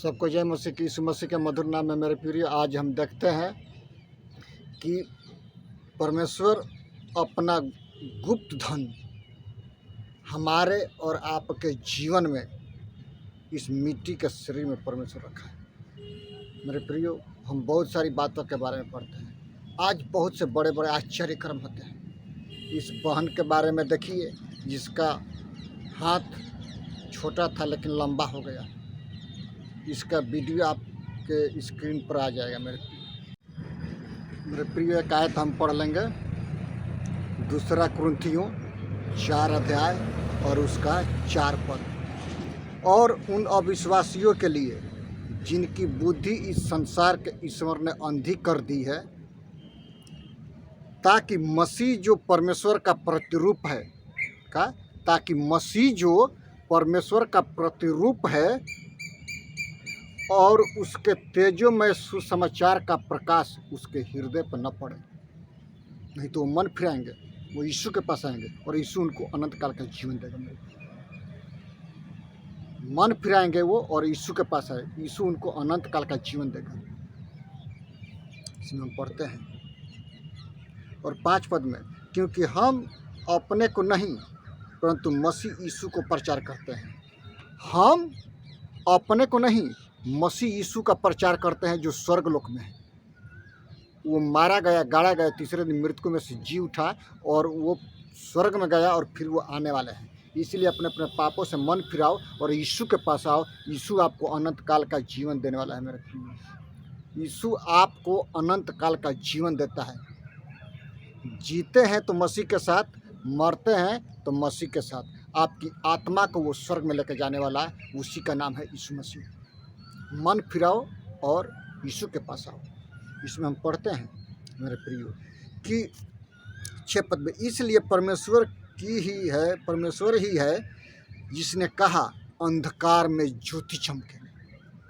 सबको जय मसीह की। यीशु मसीह के मधुर नाम में मेरे प्रिय, आज हम देखते हैं कि परमेश्वर अपना गुप्त धन हमारे और आपके जीवन में इस मिट्टी के शरीर में परमेश्वर रखा है। मेरे प्रियो, हम बहुत सारी बातों के बारे में पढ़ते हैं। आज बहुत से बड़े बड़े आश्चर्य कर्म होते हैं। इस बहन के बारे में देखिए, जिसका हाथ छोटा था लेकिन लंबा हो गया। इसका वीडियो आपके स्क्रीन पर आ जाएगा। मेरे प्रिय, एक आयत हम पढ़ लेंगे, 2 कुरिन्थियों 4 अध्याय और उसका 4 पद। और उन अविश्वासियों के लिए जिनकी बुद्धि इस संसार के ईश्वर ने अंधी कर दी है, ताकि मसीह जो परमेश्वर का प्रतिरूप है ताकि मसीह जो परमेश्वर का प्रतिरूप है और उसके तेजोमय सुसमाचार का प्रकाश उसके हृदय पर न पड़े। नहीं तो वो मन फिराएंगे, वो यीशु के पास आएंगे और यीशु उनको अनंत काल का जीवन देगा। मन फिराएंगे वो और यीशु के पास आए, यीशु उनको अनंत काल का जीवन देगा। इसमें हम पढ़ते हैं और 5 पद में, क्योंकि हम अपने को नहीं परंतु मसीह यीशु को प्रचार करते हैं। हम अपने को नहीं, मसीह यीशु का प्रचार करते हैं जो स्वर्ग लोक में है। वो मारा गया, गाड़ा गया, तीसरे दिन मृतकों में से जी उठा और वो स्वर्ग में गया और फिर वो आने वाले हैं। इसलिए अपने अपने पापों से मन फिराओ और यीशु के पास आओ। यीशु आपको अनंत काल का जीवन देने वाला है। मेरे प्रिय, यीशु आपको अनंत काल का जीवन देता है। जीते हैं तो मसीह के साथ, मरते हैं तो मसीह के साथ। आपकी आत्मा को वो स्वर्ग में लेकर जाने वाला है, उसी का नाम है यीशु मसीह। मन फिराओ और यीशु के पास आओ। इसमें हम पढ़ते हैं मेरे प्रियो कि 6 पद में, इसलिए परमेश्वर ही है जिसने कहा अंधकार में ज्योति चमके।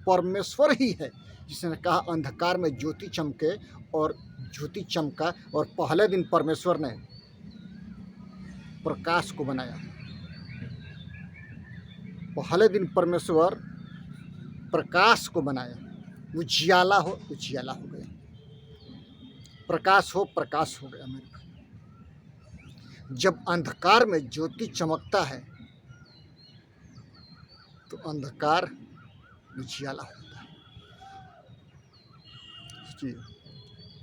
परमेश्वर ही है जिसने कहा अंधकार में ज्योति चमके और ज्योति चमका। और पहले दिन परमेश्वर ने प्रकाश को बनाया। पहले दिन परमेश्वर प्रकाश को बनाया। वो जियाला हो तो जियाला हो गया, प्रकाश हो प्रकाश हो गया। मेरे भाई, जब अंधकार में ज्योति चमकता है तो अंधकार में जियाला होता है।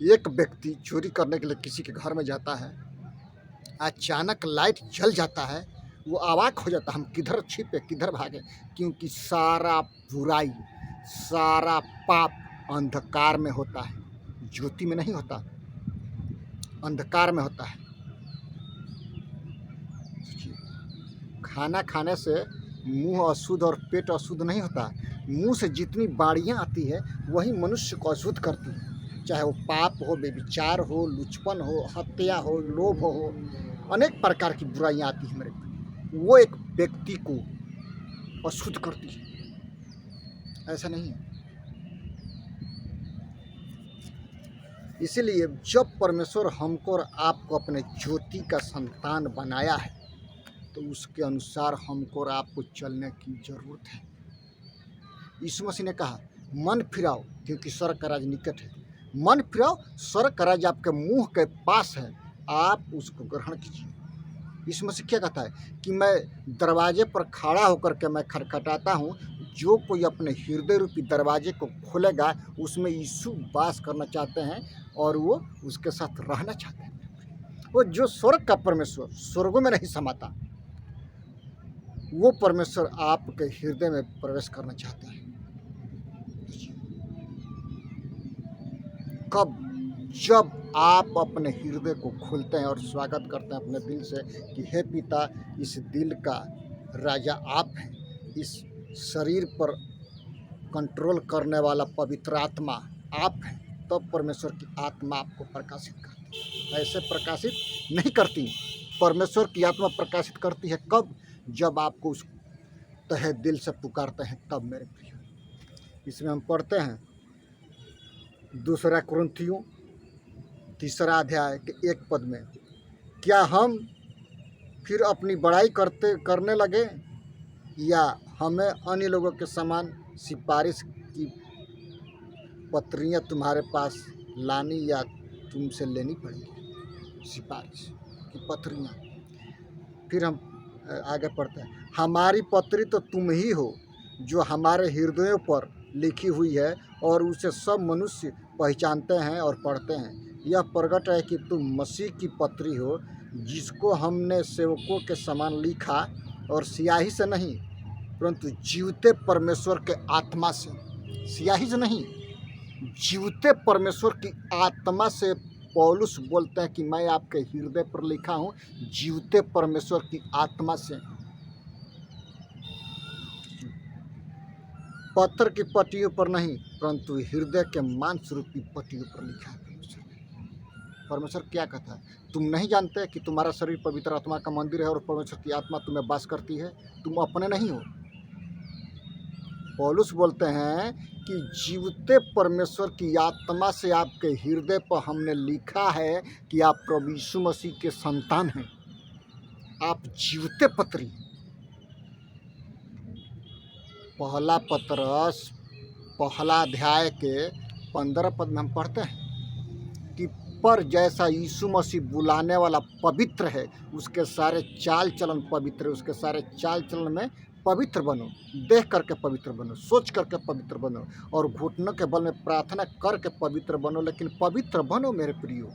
एक व्यक्ति चोरी करने के लिए किसी के घर में जाता है, अचानक लाइट जल जाता है, वो अवाक हो जाता है, हम किधर छिपे किधर भागे, क्योंकि सारा बुराई सारा पाप अंधकार में होता है, ज्योति में नहीं होता, अंधकार में होता है। खाना खाने से मुंह अशुद्ध और पेट अशुद्ध नहीं होता। मुंह से जितनी बाड़ियाँ आती है वही मनुष्य को अशुद्ध करती है, चाहे वो पाप हो, बेविचार हो, लुचपन हो, हत्या हो, लोभ हो, अनेक प्रकार की बुराइयाँ आती हैं मेरे को, वो एक व्यक्ति को अशुद्ध करती है। ऐसा नहीं है। इसीलिए जब परमेश्वर हमको और आपको अपने ज्योति का संतान बनाया है तो उसके अनुसार हमको और आपको चलने की जरूरत है। यीशु मसीह ने कहा मन फिराओ क्योंकि स्वर्ग का राज निकट है। मन फिराओ, स्वर्ग का राज आपके मुंह के पास है, आप उसको ग्रहण कीजिए। यीशु मसीह क्या कहता है कि मैं दरवाजे पर खड़ा होकर के मैं खटखटाता हूँ, जो कोई अपने हृदय रूपी दरवाजे को खोलेगा उसमें यीशु वास करना चाहते हैं और वो उसके साथ रहना चाहते हैं। वो जो स्वर्ग का परमेश्वर स्वर्गों में नहीं समाता, वो परमेश्वर आपके हृदय में प्रवेश करना चाहता है। कब? जब आप अपने हृदय को खोलते हैं और स्वागत करते हैं अपने दिल से कि हे पिता, इस दिल का राजा आप हैं, इस शरीर पर कंट्रोल करने वाला पवित्र आत्मा आप हैं, तब परमेश्वर की आत्मा आपको प्रकाशित करती है। ऐसे प्रकाशित नहीं करती। परमेश्वर की आत्मा प्रकाशित करती है कब? जब आपको उस तहे दिल से पुकारते हैं, तब मेरे प्रिय। इसमें हम पढ़ते हैं 2 कुरिन्थियों 3 अध्याय के 1 पद में, क्या हम फिर अपनी बड़ाई करने लगे या हमें अन्य लोगों के समान सिफारिश की पत्रियां तुम्हारे पास लानी या तुमसे लेनी पड़ेगी, सिफारिश की पत्रियां। फिर हम आगे पढ़ते हैं, हमारी पत्री तो तुम ही हो जो हमारे हृदयों पर लिखी हुई है और उसे सब मनुष्य पहचानते हैं और पढ़ते हैं। यह प्रकट है कि तुम मसीह की पत्री हो, जिसको हमने सेवकों के समान लिखा और स्याही से नहीं परंतु जीवते परमेश्वर के आत्मा से, स्याही से नहीं, जीवते परमेश्वर की आत्मा से। पौलुस बोलते हैं कि मैं आपके हृदय पर लिखा हूँ जीवते परमेश्वर की आत्मा से। पत्थर की पट्टियों पर नहीं परंतु हृदय के मांस रूपी पट्टियों पर लिखा है परमेश्वर। परमेश्वर क्या कहता है, तुम नहीं जानते कि तुम्हारा शरीर पवित्र आत्मा का मंदिर है और परमेश्वर की आत्मा तुम्हें वास करती है, तुम अपने नहीं हो। पौलुस बोलते हैं कि जीवते परमेश्वर की आत्मा से आपके हृदय पर हमने लिखा है कि आप प्रभु यीशु मसीह के संतान हैं, आप जीवते पत्री। पहला पतरस पहला अध्याय के 15 पद में हम पढ़ते हैं कि पर जैसा यीशु मसीह बुलाने वाला पवित्र है, उसके सारे चाल चलन पवित्र है। उसके सारे चाल चलन में पवित्र बनो, देख करके पवित्र बनो, सोच करके पवित्र बनो और घुटनों के बल में प्रार्थना करके पवित्र बनो। लेकिन पवित्र बनो मेरे प्रियो।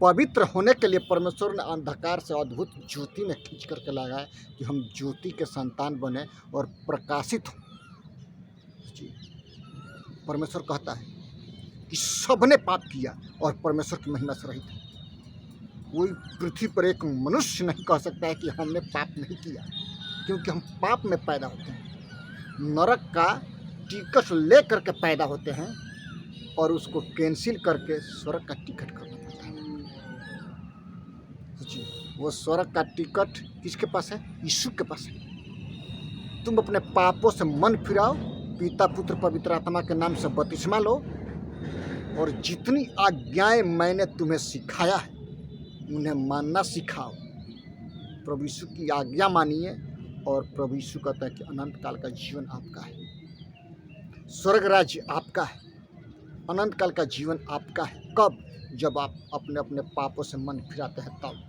पवित्र होने के लिए परमेश्वर ने अंधकार से अद्भुत ज्योति में खींच करके लगाया कि हम ज्योति के संतान बने और प्रकाशित हों। जी, परमेश्वर कहता है कि सबने पाप किया और परमेश्वर की महिमा से रहित है। कोई पृथ्वी पर एक मनुष्य नहीं कह सकता है कि हमने पाप नहीं किया, क्योंकि हम पाप में पैदा होते हैं। नरक का टिकट ले करके पैदा होते हैं और उसको कैंसिल करके स्वर्ग का टिकट करना पड़ता है। जी, वो स्वर्ग का टिकट किसके पास है? यीशु के पास है। तुम अपने पापों से मन फिराओ, पिता पुत्र पवित्र आत्मा के नाम से बपतिस्मा लो और जितनी आज्ञाएं मैंने तुम्हें सिखाया है उन्हें मानना सिखाओ। प्रभु यीशु की आज्ञा मानिए और प्रभु यीशु कहता है कि अनंत काल का जीवन आपका है, स्वर्ग राज्य आपका है, अनंत काल का जीवन आपका है। कब? जब आप अपने अपने पापों से मन फिराते हैं तब।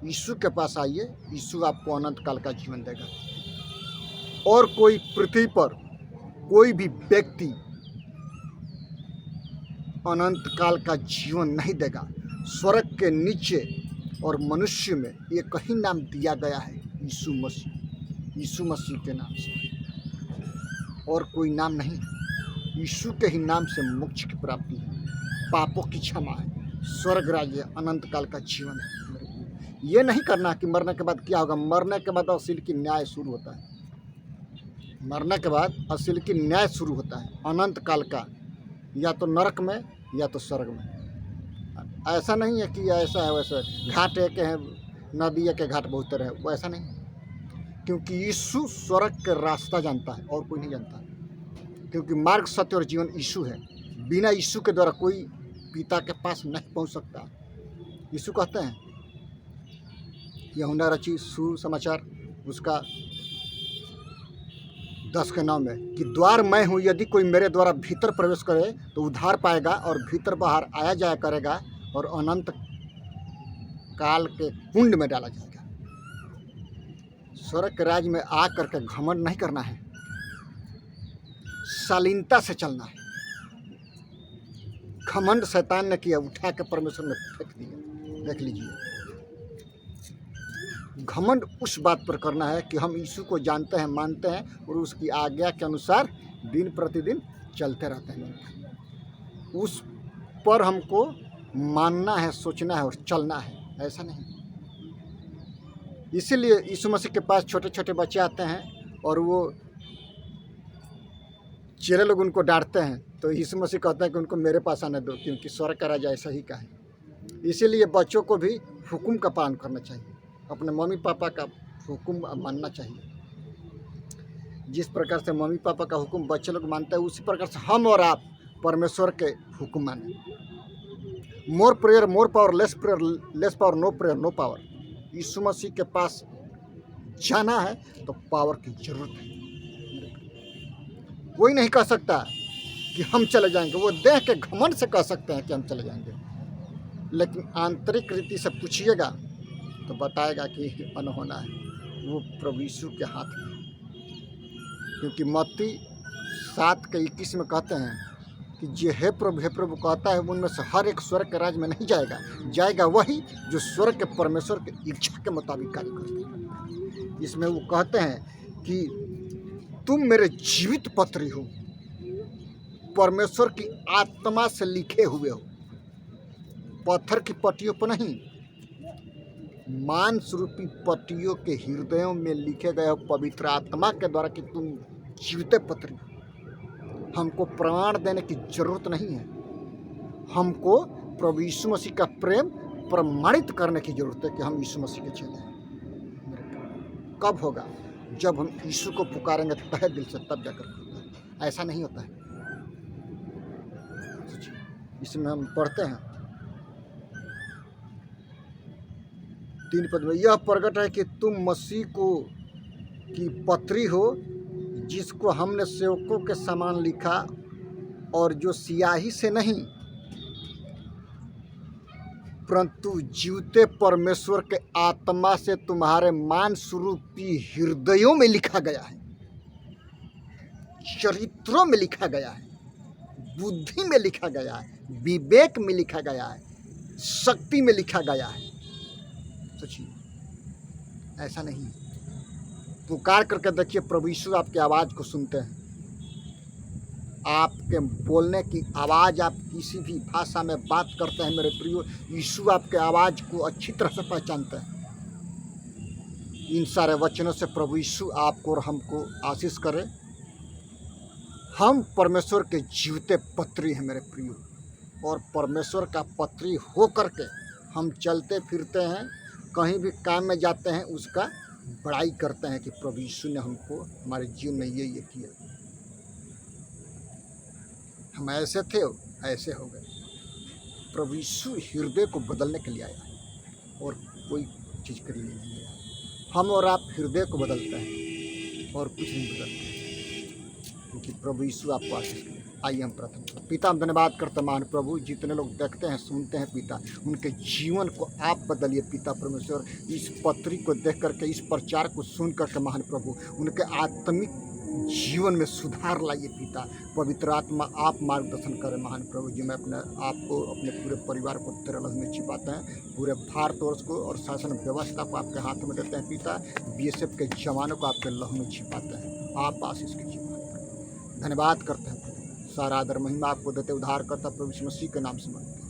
यीशु के पास आइए, यीशु आपको अनंत काल का जीवन देगा। और कोई पृथ्वी पर कोई भी व्यक्ति अनंत काल का जीवन नहीं देगा। स्वर्ग के नीचे और मनुष्य में एक ही नाम दिया गया है, यीशु मसीह, यीशु मसीह के नाम से और कोई नाम नहीं। यीशु के ही नाम से मोक्ष की प्राप्ति है, पापों की क्षमा है, स्वर्ग राज्य, अनंत काल का जीवन है। ये नहीं करना कि मरने के बाद क्या होगा। मरने के बाद असील की न्याय शुरू होता है। मरने के बाद असील की न्याय शुरू होता है अनंत काल का, या तो नरक में या तो स्वर्ग में। ऐसा नहीं है कि ऐसा है वैसा, घाट एक है, नदी के घाट बहुत तरह है, वैसा नहीं। क्योंकि यीशु स्वर्ग के रास्ता जानता है और कोई नहीं जानता, क्योंकि मार्ग सत्य और जीवन यीशु है। बिना यीशु के द्वारा कोई पिता के पास नहीं पहुंच सकता। यीशु कहते हैं यूहन्ना रचित सुसमाचार उसका 10:9 में कि द्वार मैं हूँ, यदि कोई मेरे द्वारा भीतर प्रवेश करे तो उद्धार पाएगा और भीतर बाहर आया जाया करेगा और अनंत काल के कुंड में डाला जाएगा। स्वर्ग के राज्य में आ करके घमंड नहीं करना है, शालीनता से चलना है। घमंड शैतान ने किया, उठा के परमेश्वर ने फेंक दिया। देख लीजिए, घमंड उस बात पर करना है कि हम यीशु को जानते हैं, मानते हैं और उसकी आज्ञा के अनुसार दिन प्रतिदिन चलते रहते हैं। उस पर हमको मानना है, सोचना है और चलना है, ऐसा नहीं। इसीलिए यीशु मसीह के पास छोटे छोटे बच्चे आते हैं और वो चेले लोग उनको डांटते हैं, तो यीशु मसीह कहते हैं कि उनको मेरे पास आने दो, क्योंकि स्वर्ग का राजा ऐसा ही का है। इसीलिए बच्चों को भी हुक्म का पालन करना चाहिए, अपने मम्मी पापा का हुक्म मानना चाहिए। जिस प्रकार से मम्मी पापा का हुक्म बच्चे लोग मानते हैं, उसी प्रकार से हम और आप परमेश्वर के हुक्म माने। More prayer more power, less power, no prayer no power. Yeshu Masih के पास जाना है तो पावर की जरूरत है। कोई नहीं कह सकता कि हम चले जाएंगे। वो देह के घमंड से कह सकते हैं कि हम चले जाएंगे, लेकिन आंतरिक रीति से पूछिएगा तो बताएगा कि अनहोना है। वो प्रभु यीशु के हाथ में, क्योंकि मत्ती 7:21 में कहते हैं कि जे हे प्रभु कहता है उनमें से हर एक स्वर्ग के राज्य में नहीं जाएगा, जाएगा वही जो स्वर्ग के परमेश्वर की इच्छा के मुताबिक कार्य करते हैं। इसमें वो कहते हैं कि तुम मेरे जीवित पत्री हो, परमेश्वर की आत्मा से लिखे हुए हो, पत्थर की पट्टियों पर नहीं, मांस रूपी पट्टियों के हृदयों में लिखे गए हो पवित्र आत्मा के द्वारा कि तुम जीवित पत्री हो। हमको प्रमाण देने की जरूरत नहीं है, हमको प्रभु यीशु मसीह का प्रेम प्रमाणित करने की जरूरत है कि हम यीशु मसीह के चेले हैं। कब होगा? जब हम यीशु को पुकारेंगे तहे दिल से, तब जाकर होगा। ऐसा नहीं होता है। इसमें हम पढ़ते हैं 3 पद में, यह प्रकट है कि तुम मसीह को की पत्री हो, जिसको हमने सेवकों के समान लिखा, और जो स्याही से नहीं परंतु जीवते परमेश्वर के आत्मा से तुम्हारे मांस रूपी हृदयों में लिखा गया है, चरित्रों में लिखा गया है, बुद्धि में लिखा गया है, विवेक में लिखा गया है, शक्ति में लिखा गया है। सोचिए, ऐसा नहीं। पुकार करके देखिए, प्रभु यीशु आपकी आवाज़ को सुनते हैं। आपके बोलने की आवाज़, आप किसी भी भाषा में बात करते हैं मेरे प्रियो, यीशु आपके आवाज़ को अच्छी तरह से पहचानते हैं। इन सारे वचनों से प्रभु यीशु आपको और हमको आशीष करे। हम परमेश्वर के जीवते पत्री हैं मेरे प्रियो, और परमेश्वर का पत्री हो करके हम चलते फिरते हैं, कहीं भी काम में जाते हैं, उसका बड़ाई करते हैं कि प्रभु यीशु ने हमको हमारे जीवन में ये किया। हम ऐसे थे, ऐसे हो गए। प्रभु यीशु हृदय को बदलने के लिए आया है और कोई चीज़ के लिए नहीं आया। हम और आप हृदय को बदलते हैं और कुछ नहीं बदलते, क्योंकि प्रभु यीशु आपको आशीष करे। आइए हम प्रार्थना करें। पिता, हम धन्यवाद करते हैं महान प्रभु, जितने लोग देखते हैं सुनते हैं पिता, उनके जीवन को आप बदलिए पिता परमेश्वर। इस पत्री को देख करके, इस प्रचार को सुन करके महान प्रभु, उनके आत्मिक जीवन में सुधार लाइए पिता। पवित्र आत्मा आप मार्गदर्शन करें महान प्रभु जी। मैं अपने आप को, अपने पूरे परिवार को तेरे लहू में छिपाते हैं, पूरे भारतवर्ष को और शासन व्यवस्था को आपके हाथ में देते हैं पिता। BSF के जवानों को आपके लहू में छिपाते हैं। आप आशीष कीजिए। धन्यवाद करते हैं, सारा आदर महिमा आपको देते, उद्धार करता प्रभु यीशु मसीह के नाम से मांगते हैं।